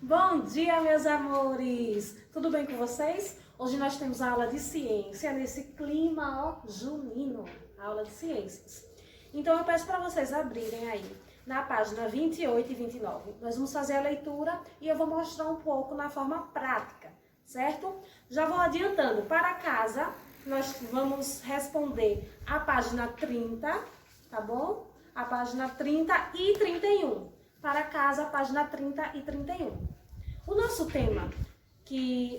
Bom dia, meus amores! Tudo bem com vocês? Hoje nós temos a aula de ciência nesse clima junino, aula de ciências. Então eu peço para vocês abrirem aí na página 28 e 29. Nós vamos fazer a leitura e eu vou mostrar um pouco na forma prática, certo? Já vou adiantando, para casa nós vamos responder a página 30, tá bom? A página 30 e 31. Para casa, página 30 e 31. O nosso tema,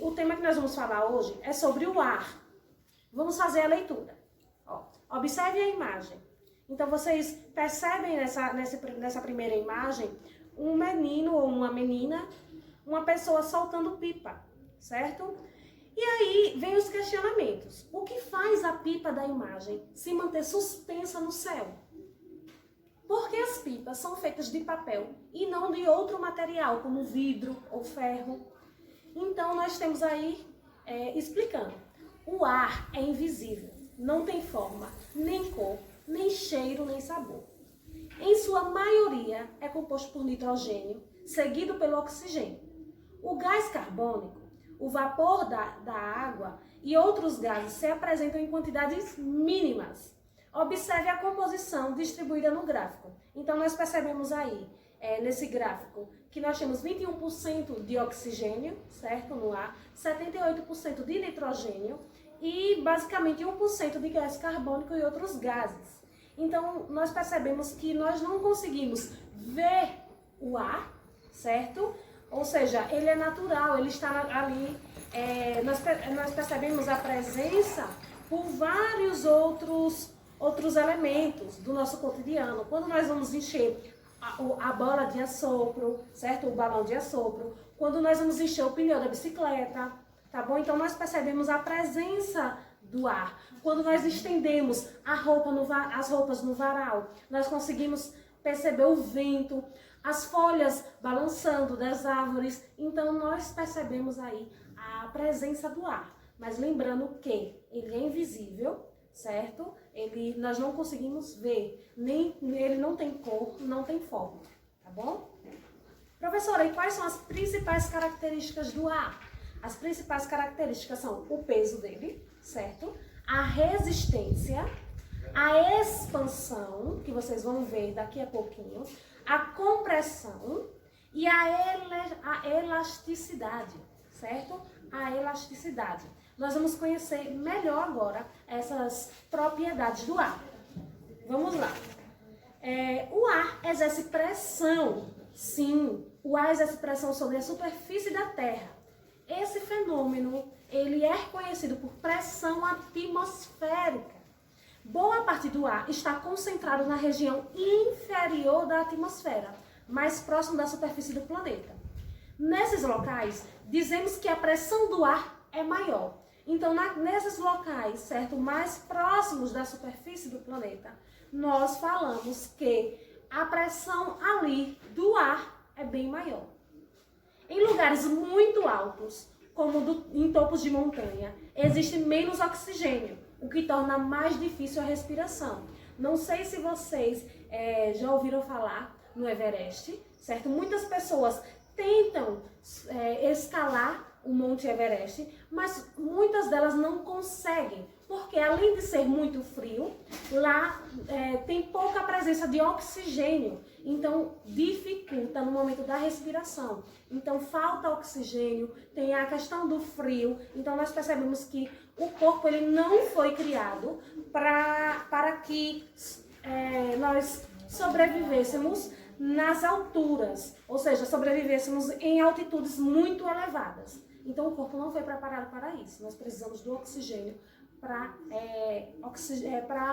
o tema que nós vamos falar hoje é sobre o ar. Vamos fazer a leitura. Ó, observe a imagem. Então, vocês percebem nessa primeira imagem um menino ou uma menina, uma pessoa soltando pipa, certo? E aí, vem os questionamentos. O que faz a pipa da imagem se manter suspensa no céu? Porque as pipas são feitas de papel e não de outro material, como vidro ou ferro. Então, nós temos aí explicando. O ar é invisível, não tem forma, nem cor, nem cheiro, nem sabor. Em sua maioria, é composto por nitrogênio, seguido pelo oxigênio. O gás carbônico, o vapor da água e outros gases se apresentam em quantidades mínimas. Observe a composição distribuída no gráfico. Então, nós percebemos aí, nesse gráfico, que nós temos 21% de oxigênio, certo, no ar, 78% de nitrogênio e, basicamente, 1% de gás carbônico e outros gases. Então, nós percebemos que nós não conseguimos ver o ar, certo? Ou seja, ele é natural, ele está ali. Nós percebemos a presença por vários outros elementos do nosso cotidiano. Quando nós vamos encher a bola de assopro, certo? O balão de assopro. Quando nós vamos encher o pneu da bicicleta, tá bom? Então nós percebemos a presença do ar. Quando nós estendemos as roupas no varal, nós conseguimos perceber o vento, as folhas balançando das árvores. Então nós percebemos aí a presença do ar. Mas lembrando que ele é invisível, certo? Nós não conseguimos ver, ele não tem cor, não tem forma, tá bom? Professora, e quais são as principais características do ar? As principais características são o peso dele, certo? A resistência, a expansão, que vocês vão ver daqui a pouquinho, a compressão e a elasticidade, certo? A elasticidade. Nós vamos conhecer melhor agora essas propriedades do ar. Vamos lá. O ar exerce pressão. Sim, o ar exerce pressão sobre a superfície da Terra. Esse fenômeno, ele é conhecido por pressão atmosférica. Boa parte do ar está concentrado na região inferior da atmosfera, mais próximo da superfície do planeta. Nesses locais, dizemos que a pressão do ar é maior. Então, nesses locais, certo, mais próximos da superfície do planeta, nós falamos que a pressão ali do ar é bem maior. Em lugares muito altos, como em topos de montanha, existe menos oxigênio, o que torna mais difícil a respiração. Não sei se vocês já ouviram falar no Everest, certo? Muitas pessoas tentam escalar o Monte Everest, mas muitas delas não conseguem, porque além de ser muito frio, lá tem pouca presença de oxigênio, então dificulta no momento da respiração. Então falta oxigênio, tem a questão do frio, então nós percebemos que o corpo ele não foi criado para que nós sobrevivêssemos nas alturas, ou seja, sobrevivêssemos em altitudes muito elevadas. Então o corpo não foi preparado para isso. Nós precisamos do oxigênio para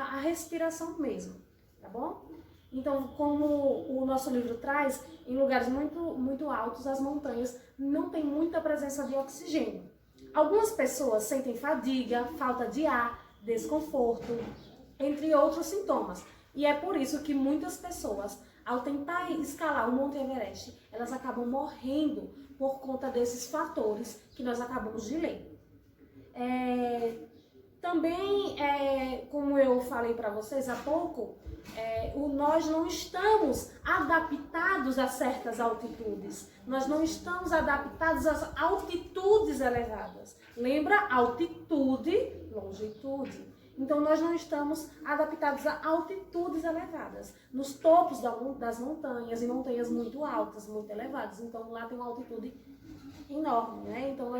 a respiração mesmo, tá bom? Então, como o nosso livro traz, em lugares muito, muito altos, as montanhas não tem muita presença de oxigênio. Algumas pessoas sentem fadiga, falta de ar, desconforto, entre outros sintomas. E é por isso que muitas pessoas, ao tentar escalar o Monte Everest, elas acabam morrendo por conta desses fatores que nós acabamos de ler. Também, como eu falei para vocês há pouco, nós não estamos adaptados a certas altitudes. Nós não estamos adaptados às altitudes elevadas. Lembra? Altitude, longitude. Então, nós não estamos adaptados a altitudes elevadas. Nos topos das montanhas, e montanhas muito altas, muito elevadas. Então, lá tem uma altitude enorme, né? Então,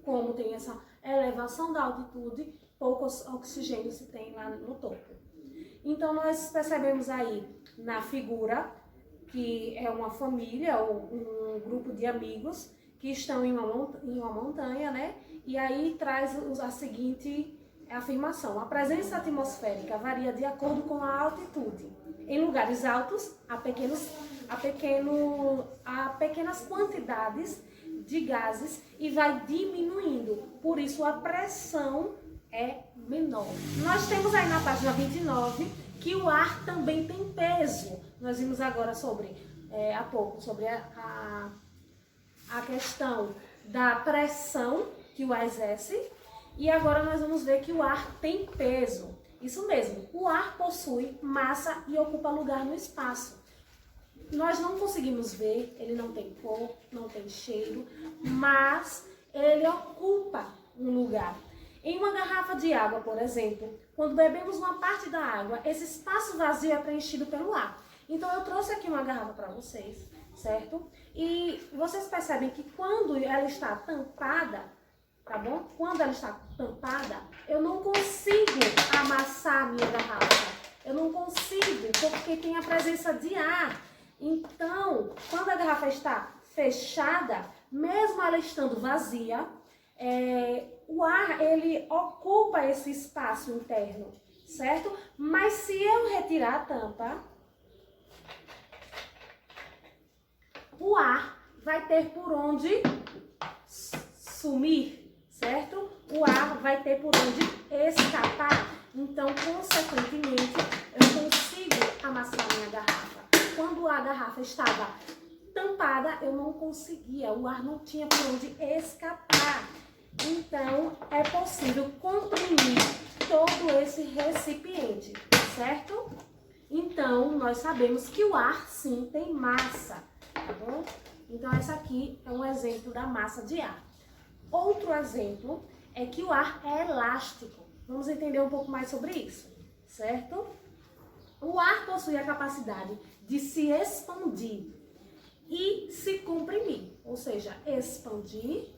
como tem essa elevação da altitude, pouco oxigênio se tem lá no topo. Então, nós percebemos aí na figura que é uma família, ou um grupo de amigos que estão em uma montanha, né? E aí traz a seguinte afirmação: a presença atmosférica varia de acordo com a altitude. Em lugares altos, há pequenas quantidades de gases e vai diminuindo. Por isso, a pressão é menor. Nós temos aí na página 29 que o ar também tem peso. Nós vimos agora há pouco, sobre a questão da pressão que o ar exerce. E agora nós vamos ver que o ar tem peso. Isso mesmo, o ar possui massa e ocupa lugar no espaço. Nós não conseguimos ver, ele não tem cor, não tem cheiro, mas ele ocupa um lugar. Em uma garrafa de água, por exemplo, quando bebemos uma parte da água, esse espaço vazio é preenchido pelo ar. Então eu trouxe aqui uma garrafa para vocês, certo? E vocês percebem que quando ela está tampada, tá bom? Quando ela está tampada, eu não consigo amassar a minha garrafa. Eu não consigo, porque tem a presença de ar. Então, quando a garrafa está fechada, mesmo ela estando vazia, o ar, ele ocupa esse espaço interno, certo? Mas se eu retirar a tampa, o ar vai ter por onde sumir, certo? O ar vai ter por onde escapar. Então, consequentemente, eu consigo amassar minha garrafa. Quando a garrafa estava tampada, eu não conseguia, o ar não tinha por onde escapar. Então, é possível comprimir todo esse recipiente, certo? Então, nós sabemos que o ar, sim, tem massa, tá bom? Então, essa aqui é um exemplo da massa de ar. Outro exemplo é que o ar é elástico. Vamos entender um pouco mais sobre isso, certo? O ar possui a capacidade de se expandir e se comprimir, ou seja, expandir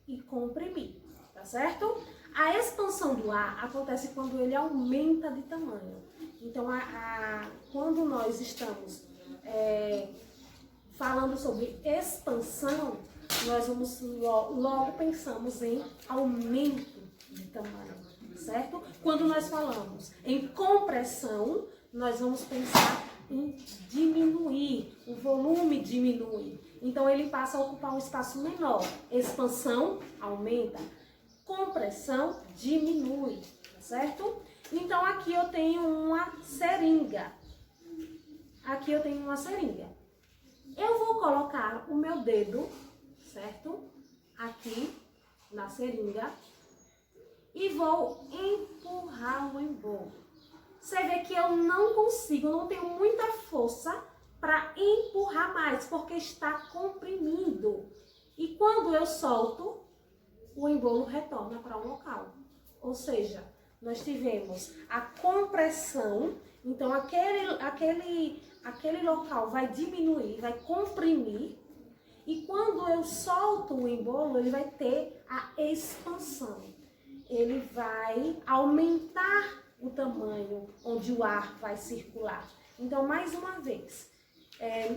e comprimir, tá certo? A expansão do ar acontece quando ele aumenta de tamanho. Então, quando nós estamos falando sobre expansão, nós logo pensamos em aumento de tamanho, certo? Quando nós falamos em compressão, nós vamos pensar em diminuir, o volume diminui. Então, ele passa a ocupar um espaço menor. Expansão aumenta, compressão diminui, certo? Então, aqui eu tenho uma seringa. Aqui eu tenho uma seringa. Eu vou colocar o meu dedo, certo? Aqui na seringa e vou empurrar o embolo. Você vê que eu não consigo, não tenho muita força para empurrar mais, porque está comprimido. E quando eu solto, o embolo retorna para o local. Ou seja, nós tivemos a compressão, então aquele local vai diminuir, vai comprimir. E quando eu solto o embolo, ele vai ter a expansão. Ele vai aumentar o tamanho onde o ar vai circular. Então, mais uma vez,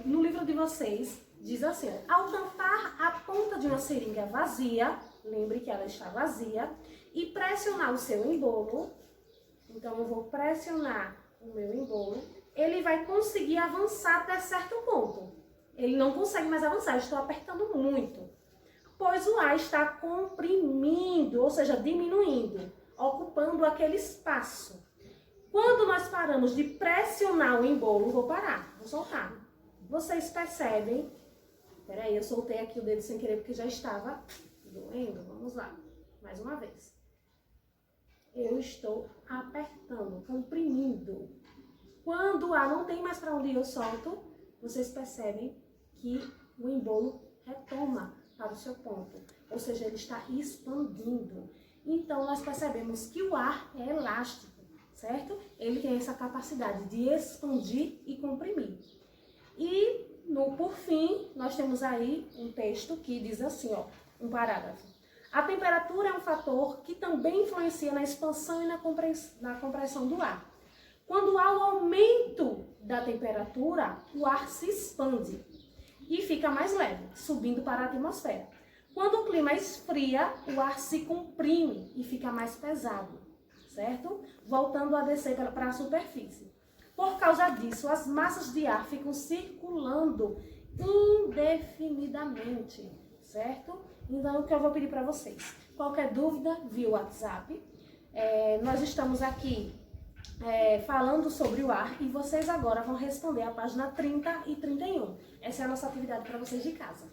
no livro de vocês, diz assim: ao tampar a ponta de uma seringa vazia, lembre que ela está vazia, e pressionar o seu embolo, então eu vou pressionar o meu embolo, ele vai conseguir avançar até certo ponto. Ele não consegue mais avançar, eu estou apertando muito, pois o ar está comprimindo, ou seja, diminuindo, ocupando aquele espaço. Quando nós paramos de pressionar o embolo, vou parar, vou soltar. Vocês percebem? Peraí, eu soltei aqui o dedo sem querer porque já estava doendo. Vamos lá, mais uma vez. Eu estou apertando, comprimindo Quando o ar não tem mais para onde ir, eu solto, vocês percebem que o embolo retoma para o seu ponto, ou seja, ele está expandindo. Então, nós percebemos que o ar é elástico, certo? Ele tem essa capacidade de expandir e comprimir. E, por fim, nós temos aí um texto que diz assim, ó, um parágrafo. A temperatura é um fator que também influencia na expansão e na compressão do ar. Quando há o aumento da temperatura, o ar se expande e fica mais leve, subindo para a atmosfera. Quando o clima esfria, o ar se comprime e fica mais pesado, certo? Voltando a descer para a superfície. Por causa disso, as massas de ar ficam circulando indefinidamente, certo? Então, o que eu vou pedir para vocês? Qualquer dúvida, via WhatsApp. Nós estamos aqui falando sobre o ar e vocês agora vão responder a página 30 e 31. Essa é a nossa atividade para vocês de casa.